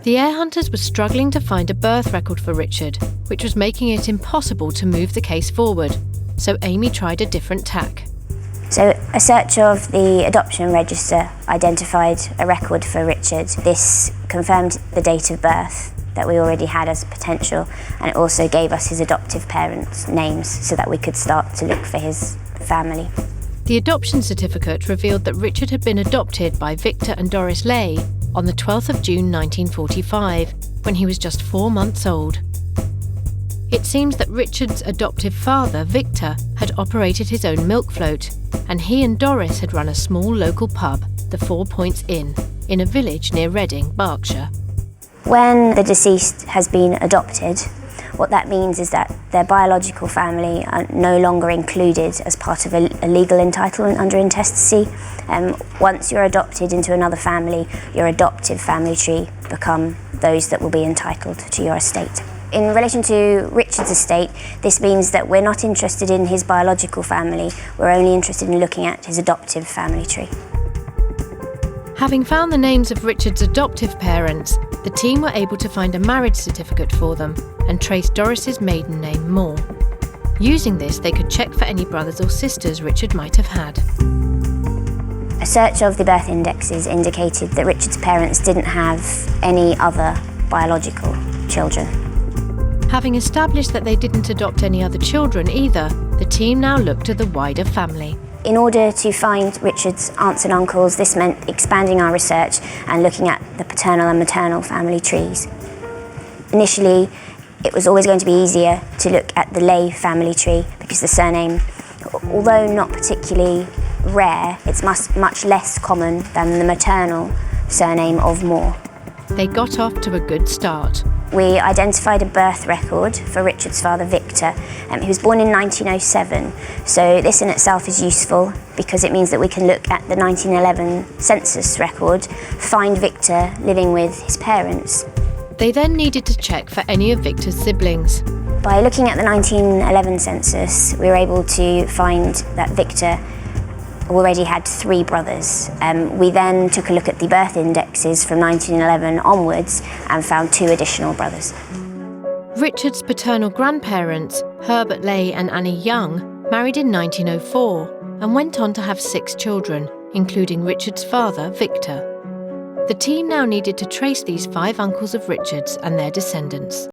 The heir hunters were struggling to find a birth record for Richard, which was making it impossible to move the case forward, so Amy tried a different tack. So a search of the adoption register identified a record for Richard. This confirmed the date of birth that we already had as potential, and it also gave us his adoptive parents' names so that we could start to look for his family. The adoption certificate revealed that Richard had been adopted by Victor and Doris Lay on the 12th of June 1945, when he was just 4 months old. It seems that Richard's adoptive father, Victor, had operated his own milk float, and he and Doris had run a small local pub, the 4 Points Inn, in a village near Reading, Berkshire. When the deceased has been adopted, what that means is that their biological family are no longer included as part of a legal entitlement under intestacy. Once you're adopted into another family, your adoptive family tree become those that will be entitled to your estate. In relation to Richard's estate, this means that we're not interested in his biological family, we're only interested in looking at his adoptive family tree. Having found the names of Richard's adoptive parents, the team were able to find a marriage certificate for them and trace Doris's maiden name, Moore. Using this, they could check for any brothers or sisters Richard might have had. A search of the birth indexes indicated that Richard's parents didn't have any other biological children. Having established that they didn't adopt any other children either, the team now looked to the wider family. In order to find Richard's aunts and uncles, this meant expanding our research and looking at the paternal and maternal family trees. Initially, it was always going to be easier to look at the Lay family tree because the surname, although not particularly rare, it's much less common than the maternal surname of Moore. They got off to a good start. We identified a birth record for Richard's father, Victor. He was born in 1907, so this in itself is useful because it means that we can look at the 1911 census record, find Victor living with his parents. They then needed to check for any of Victor's siblings. By looking at the 1911 census, we were able to find that Victor already had 3 brothers. We then took a look at the birth indexes from 1911 onwards and found 2 additional brothers. Richard's paternal grandparents, Herbert Lay and Annie Young, married in 1904 and went on to have 6 children, including Richard's father, Victor. The team now needed to trace these 5 uncles of Richard's and their descendants.